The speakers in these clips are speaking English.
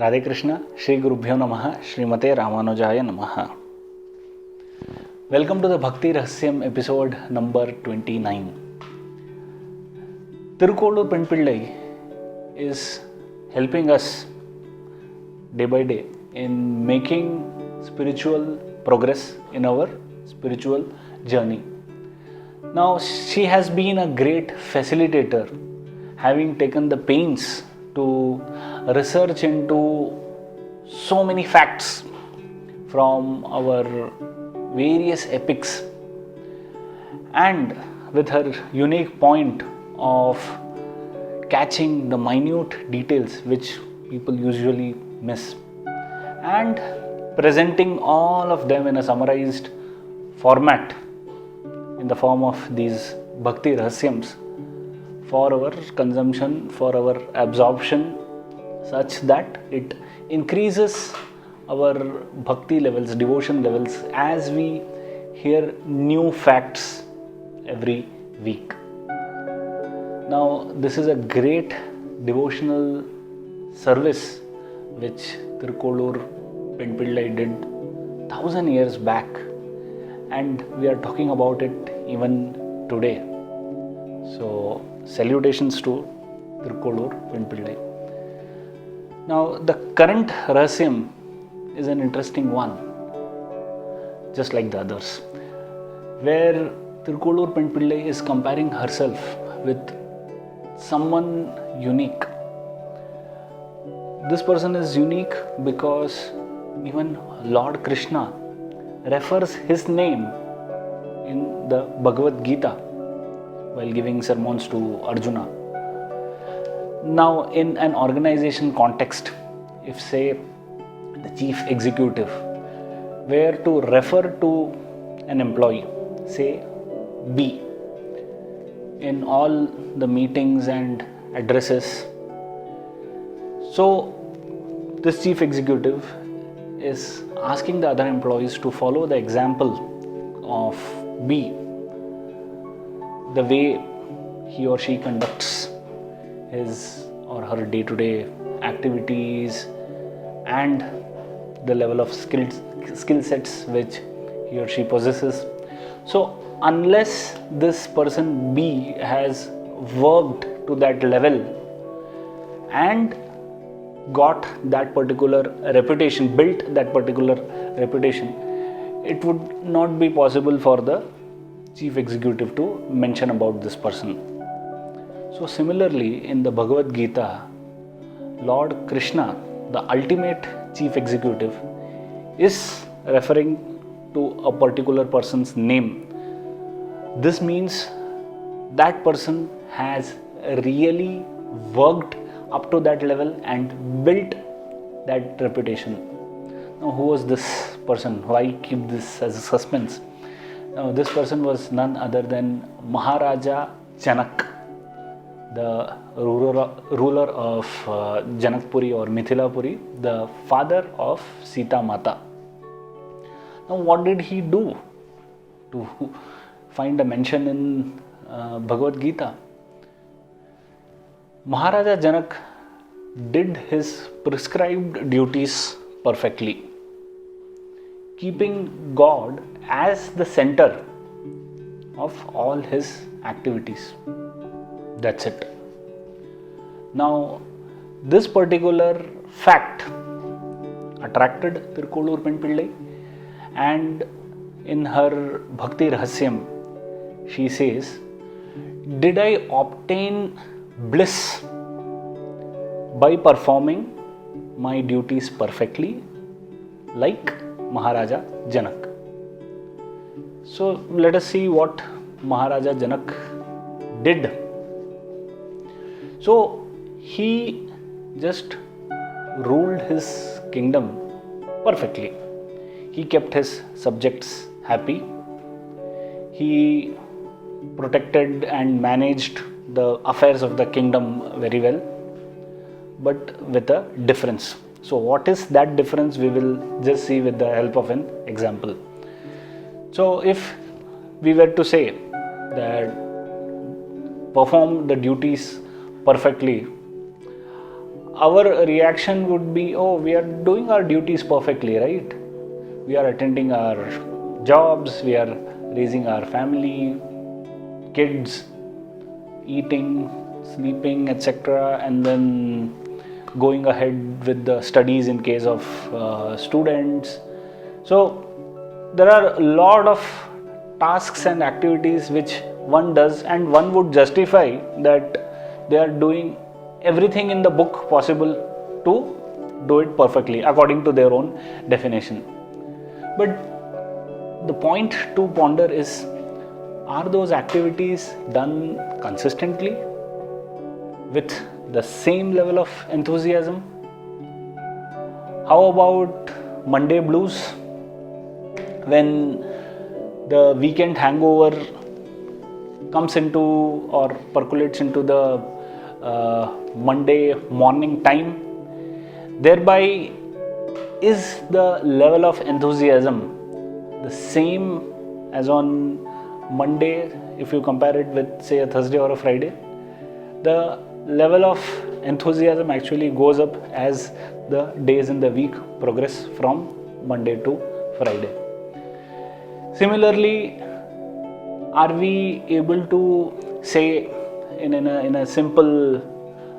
Radhe Krishna, Shri Gurubhyo Namaha, Srimate Ramanujaya Namaha. Welcome to the Bhakti Rahasyam episode number 29. Thirukkolur Penpillai is helping us day by day in making spiritual progress in our spiritual journey. Now, she has been a great facilitator, having taken the pains to research into so many facts from our various epics, and with her unique point of catching the minute details which people usually miss and presenting all of them in a summarized format in the form of these Bhakti Rahasyams for our consumption, for our absorption, such that it increases our bhakti levels, devotion levels, as we hear new facts every week. Now, this is a great devotional service which Thirukkolur Penpillai did 1,000 years back, and we are talking about it even today. So, salutations to Thirukkolur Penpillai. Now, the current Rahasyam is an interesting one, just like the others, where Thirukkolur Penpillai is comparing herself with someone unique. This person is unique because even Lord Krishna refers his name in the Bhagavad Gita while giving sermons to Arjuna. Now, in an organization context, if say the chief executive were to refer to an employee, say B, in all the meetings and addresses, so this chief executive is asking the other employees to follow the example of B, the way he or she conducts his or her day-to-day activities and the level of skill sets which he or she possesses. So unless this person B has worked to that level and got that particular reputation, built that particular reputation, it would not be possible for the chief executive to mention about this person. So similarly, in the Bhagavad Gita, Lord Krishna, the ultimate chief executive, is referring to a particular person's name. This means that person has really worked up to that level and built that reputation. Now, who was this person? Why keep this as a suspense? Now, this person was none other than Maharaja Janak, the ruler of Janakpuri or Mithilapuri, the father of Sita Mata. Now, what did he do to find a mention in Bhagavad Gita? Maharaja Janak did his prescribed duties perfectly, keeping God as the center of all his activities. That's it. Now, this particular fact attracted Thirukkolur Penpillai, and in her Bhakti Rahasyam, she says, "Did I obtain bliss by performing my duties perfectly, like Maharaja Janak?" So, let us see what Maharaja Janak did. So, he just ruled his kingdom perfectly. He kept his subjects happy. He protected and managed the affairs of the kingdom very well, but with a difference. So, what is that difference? We will just see with the help of an example. So, if we were to say that perform the duties perfectly, our reaction would be, oh, we are doing our duties perfectly, right? We are attending our jobs, we are raising our family, kids, eating, sleeping, etc., and then going ahead with the studies in case of students. So there are a lot of tasks and activities which one does, and one would justify that they are doing everything in the book possible to do it perfectly according to their own definition. But the point to ponder is, are those activities done consistently with the same level of enthusiasm? How about Monday blues, when the weekend hangover comes into or percolates into the Monday morning time? Thereby, is the level of enthusiasm the same as on Monday if you compare it with, say, a Thursday or a Friday? The level of enthusiasm actually goes up as the days in the week progress from Monday to Friday. Similarly, are we able to say in a simple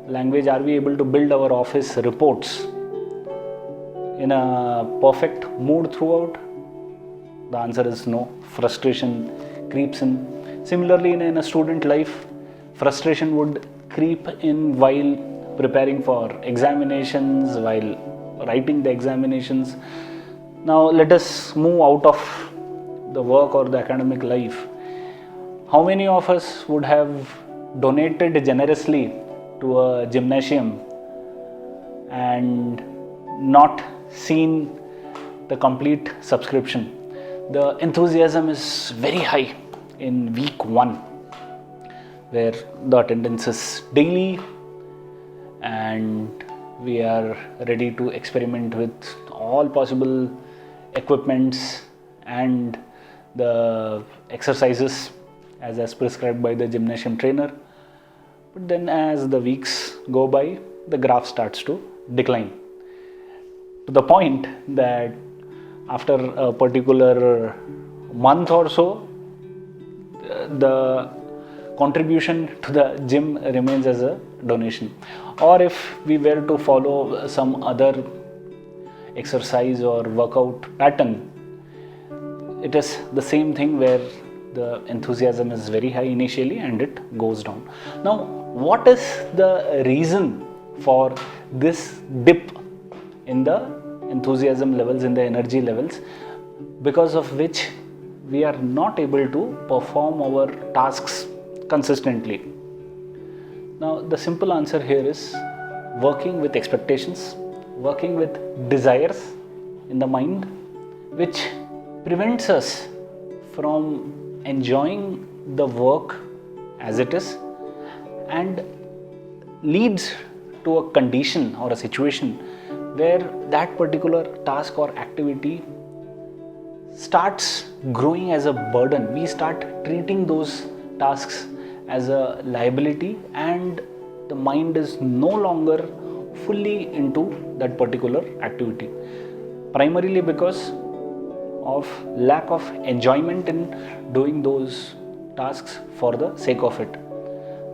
language, are we able to build our office reports in a perfect mood throughout? The answer is no. Frustration creeps in. Similarly, in a student life, frustration would creep in while preparing for examinations, while writing the examinations. Now let us move out of the work or the academic life. How many of us would have donated generously to a gymnasium and not seen the complete subscription? The enthusiasm is very high in week 1, where the attendance is daily and we are ready to experiment with all possible equipments and the exercises as prescribed by the gymnasium trainer. But then as the weeks go by, the graph starts to decline, to the point that after a particular month or so, the contribution to the gym remains as a donation. Or if we were to follow some other exercise or workout pattern, it is the same thing where the enthusiasm is very high initially and it goes down. Now, what is the reason for this dip in the enthusiasm levels, in the energy levels, because of which we are not able to perform our tasks consistently? Now, the simple answer here is working with expectations, working with desires in the mind, which prevents us from enjoying the work as it is and leads to a condition or a situation where that particular task or activity starts growing as a burden. We start treating those tasks as a liability and the mind is no longer fully into that particular activity, primarily because of lack of enjoyment in doing those tasks for the sake of it,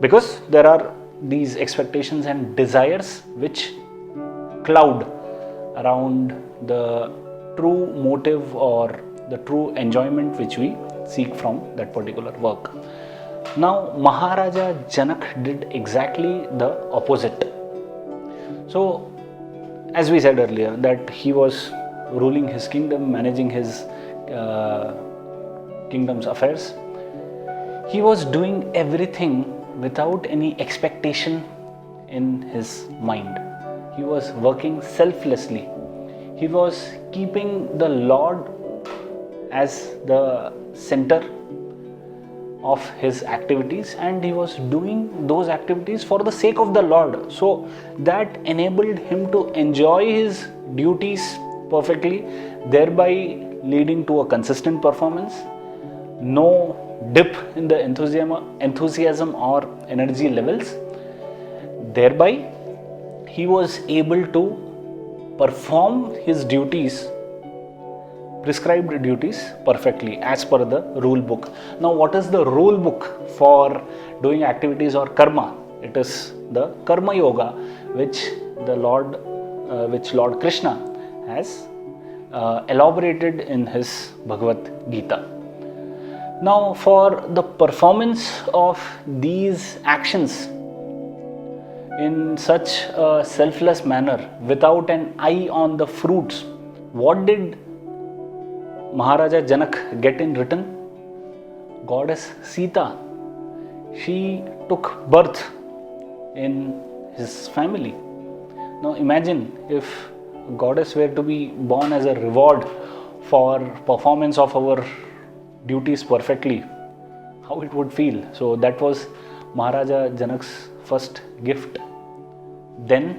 because there are these expectations and desires which cloud around the true motive or the true enjoyment which we seek from that particular work. Now, Maharaja Janak did exactly the opposite. So, as we said earlier, that he was ruling his kingdom, managing his kingdom's affairs. He was doing everything without any expectation in his mind. He was working selflessly. He was keeping the Lord as the center of his activities and he was doing those activities for the sake of the Lord. So that enabled him to enjoy his duties perfectly, thereby leading to a consistent performance, no dip in the enthusiasm or energy levels. Thereby, he was able to perform his duties, prescribed duties perfectly as per the rule book. Now, what is the rule book for doing activities or karma? It is the Karma Yoga, which Lord Krishna has elaborated in his Bhagavad Gita. Now, for the performance of these actions in such a selfless manner, without an eye on the fruits, what did Maharaja Janak get in return? Goddess Sita. She took birth in his family. Now imagine if a goddess were to be born as a reward for performance of our duties perfectly, how it would feel. So that was Maharaja Janak's first gift. Then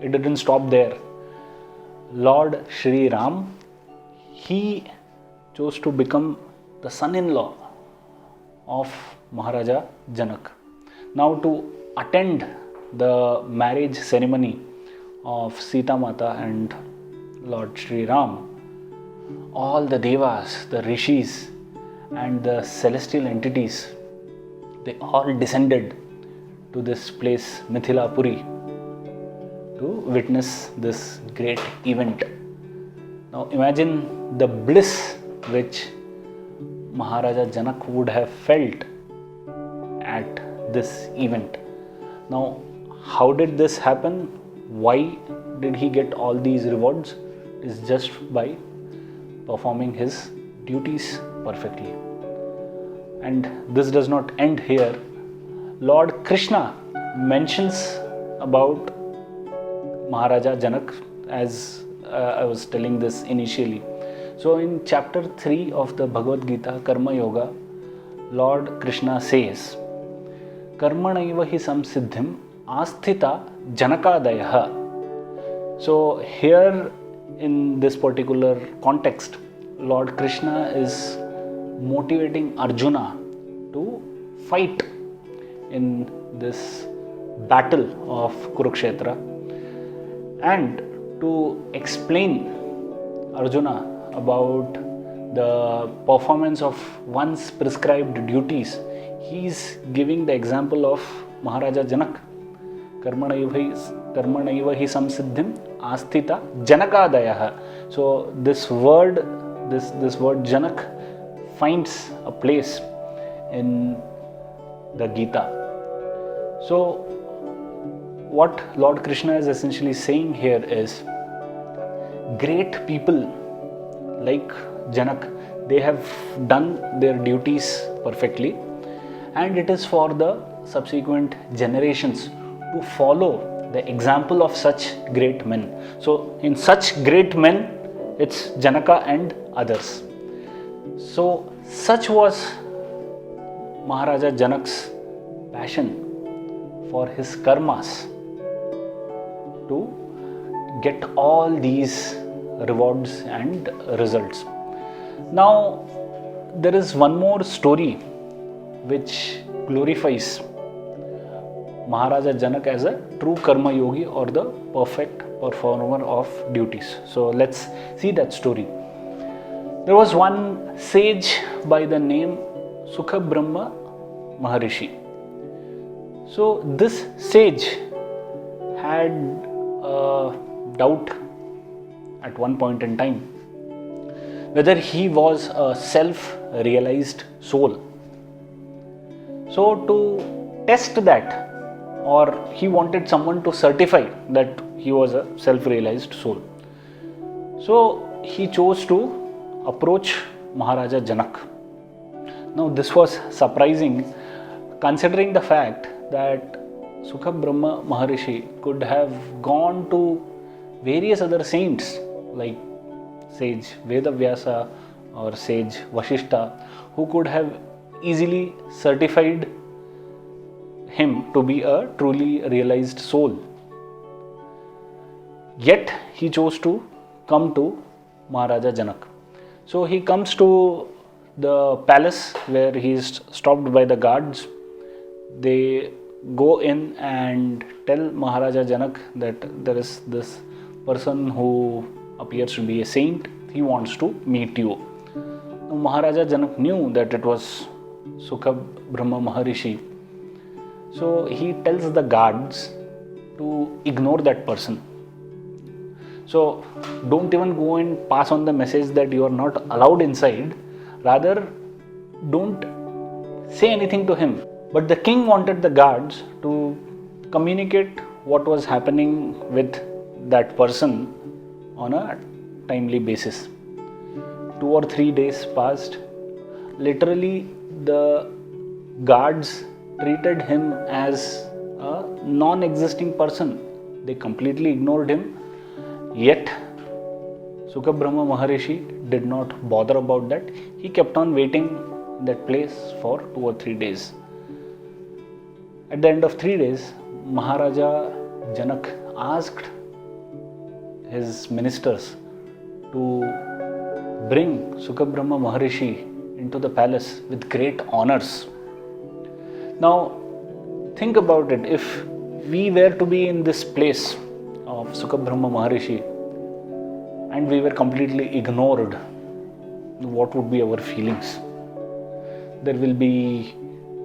it didn't stop there. Lord Shri Ram, he chose to become the son-in-law of Maharaja Janak. Now, to attend the marriage ceremony of Sita Mata and Lord Shri Ram, all the devas, the rishis and the celestial entities, they all descended to this place Mithilapuri to witness this great event. Now imagine the bliss which Maharaja Janak would have felt at this event. Now, how did this happen? Why did he get all these rewards? It is just by performing his duties perfectly. And this does not end here. Lord Krishna mentions about Maharaja Janak, as I was telling this initially. So in chapter 3 of the Bhagavad Gita, Karma Yoga, Lord Krishna says, Karmanaiva hi samsiddhim asthita janakadayaha. So here in this particular context, Lord Krishna is motivating Arjuna to fight in this battle of Kurukshetra and to explain Arjuna about the performance of one's prescribed duties. He is giving the example of Maharaja Janak. Karmanaiva hi samsiddhim asthita janakadayaha. So this word Janak finds a place in the Gita. So what Lord Krishna is essentially saying here is, great people like Janak, they have done their duties perfectly, and it is for the subsequent generations to follow the example of such great men. So in such great men, it's Janaka and others. So such was Maharaja Janak's passion for his karmas to get all these rewards and results. Now there is one more story which glorifies Maharaja Janak as a true karma yogi or the perfect performer of duties. So let's see that story. There was one sage by the name Sukha Brahma Maharishi. So this sage had a doubt at one point in time whether he was a self-realized soul. So to test that, or he wanted someone to certify that he was a self-realized soul. So he chose to approach Maharaja Janak. Now this was surprising, considering the fact that Sukha Brahma Maharishi could have gone to various other saints like sage Vedavyasa or sage Vashishta, who could have easily certified him to be a truly realized soul. Yet he chose to come to Maharaja Janak. So he comes to the palace where he is stopped by the guards. They go in and tell Maharaja Janak that there is this person who appears to be a saint, he wants to meet you. Now, Maharaja Janak knew that it was Sukha Brahma Maharishi. So he tells the guards to ignore that person. So don't even go and pass on the message that you are not allowed inside. Rather, don't say anything to him. But the king wanted the guards to communicate what was happening with that person on a timely basis. 2 or 3 days passed. Literally, the guards treated him as a non-existing person. They completely ignored him. Yet, Sukha Brahma Maharishi did not bother about that. He kept on waiting in that place for 2 or 3 days. At the end of 3 days, Maharaja Janak asked his ministers to bring Sukha Brahma Maharishi into the palace with great honors. Now, think about it. If we were to be in this place of Sukha Brahma Maharishi and we were completely ignored, what would be our feelings? There will be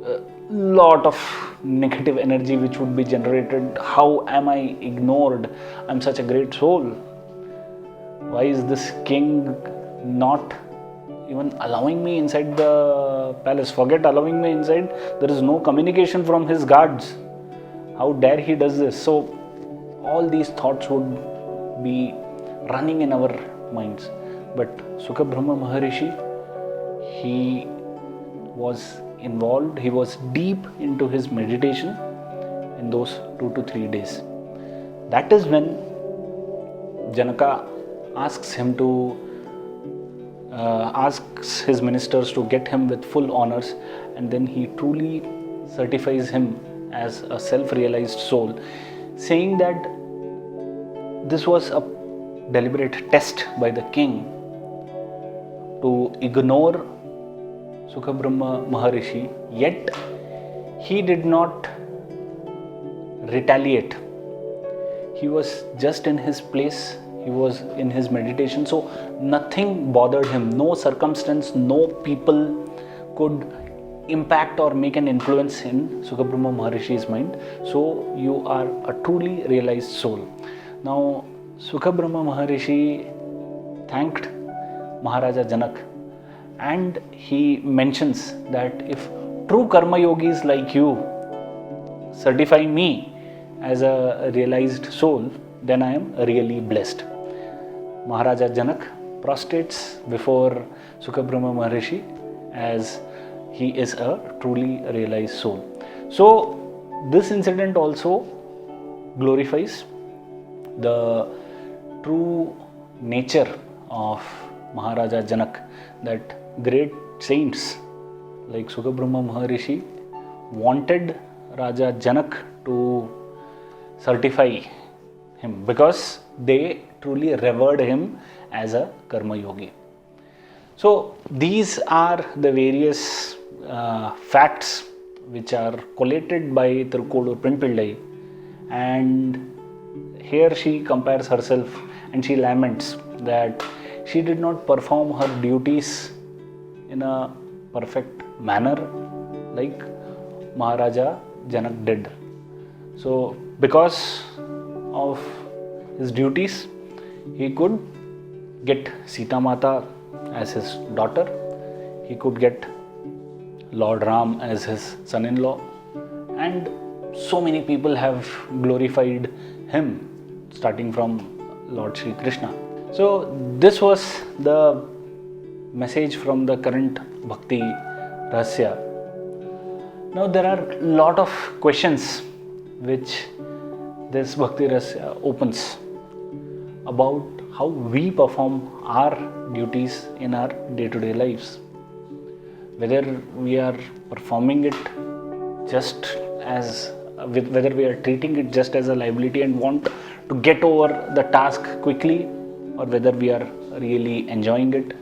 a lot of negative energy which would be generated. How am I ignored? I'm such a great soul. Why is this king not even allowing me inside the palace? Forget allowing me inside. There is no communication from his guards. How dare he does this? So all these thoughts would be running in our minds. But Sukha Brahma Maharishi, he was involved, he was deep into his meditation in those 2 to 3 days. That is when Janaka asks his ministers to get him with full honors, and then he truly certifies him as a self-realized soul, saying that this was a deliberate test by the king to ignore Sukha Brahma Maharishi, yet he did not retaliate. He was just in his place, he was in his meditation, so nothing bothered him. No circumstance, no people could impact or make an influence in Sukha Brahma Maharishi's mind. So you are a truly realized soul. Now, Sukha Brahma Maharishi thanked Maharaja Janak, and he mentions that if true karma yogis like you certify me as a realized soul, then I am really blessed. Maharaja Janak prostrates before Sukha Brahma Maharishi as he is a truly realized soul. So this incident also glorifies the true nature of Maharaja Janak, that great saints like Sukha Brahma Maharishi wanted Raja Janak to certify him because they truly revered him as a karma yogi. So these are the various facts which are collated by Thirukkolur Penpillai, and here she compares herself and she laments that she did not perform her duties in a perfect manner like Maharaja Janak did. So because of his duties, he could get Sita Mata as his daughter, he could get Lord Ram as his son-in-law, and so many people have glorified him, starting from Lord Sri Krishna. So this was the message from the current Bhakti Rahasya. Now there are a lot of questions which this Bhakti Rahasya opens about how we perform our duties in our day-to-day lives. Whether we are performing it just as, whether we are treating it just as a liability and want to get over the task quickly, or whether we are really enjoying it,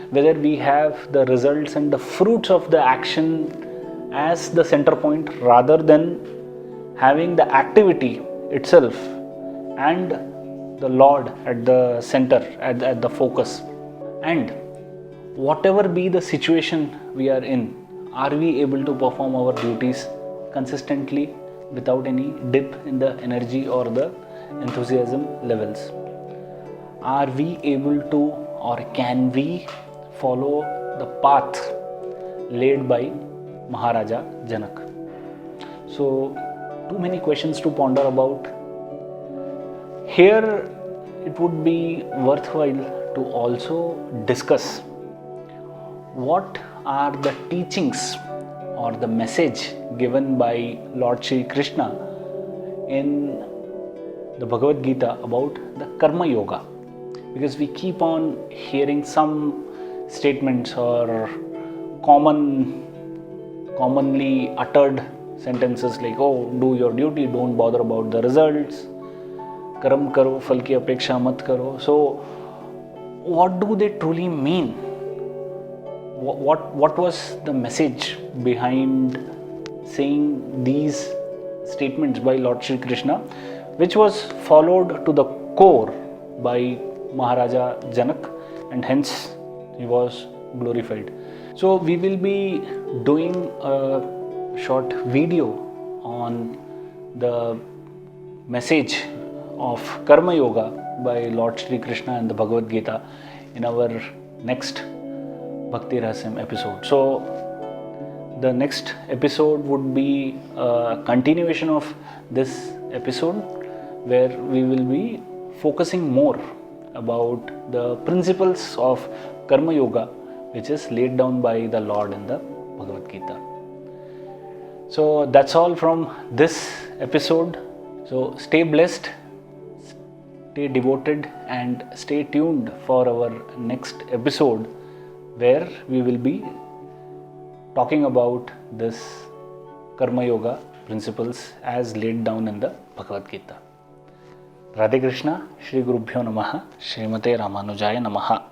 whether we have the results and the fruits of the action as the center point rather than having the activity itself and the Lord at the center, at the focus. And whatever be the situation we are in, are we able to perform our duties consistently without any dip in the energy or the enthusiasm levels? Are we able to, or can we follow the path laid by Maharaja Janak? So, too many questions to ponder about. Here, it would be worthwhile to also discuss what are the teachings or the message given by Lord Shri Krishna in the Bhagavad Gita about the Karma Yoga. Because we keep on hearing some statements or commonly uttered sentences like, oh, do your duty, don't bother about the results, karam karo, phal ki apeksha mat karo. So, what do they truly mean? What was the message behind saying these statements by Lord Shri Krishna, which was followed to the core by Maharaja Janak, and hence he was glorified. So we will be doing a short video on the message of Karma Yoga by Lord Shri Krishna and the Bhagavad Gita in our next Bhakti Rahasyam episode. So the next episode would be a continuation of this episode, where we will be focusing more about the principles of Karma Yoga, which is laid down by the Lord in the Bhagavad Gita. So that's all from this episode. So stay blessed, stay devoted, and stay tuned for our next episode, where we will be talking about this Karma Yoga principles as laid down in the Bhagavad Gita. Radhe Krishna, Shri Gurubhyo Namaha, Srimate Ramanujaya Namaha.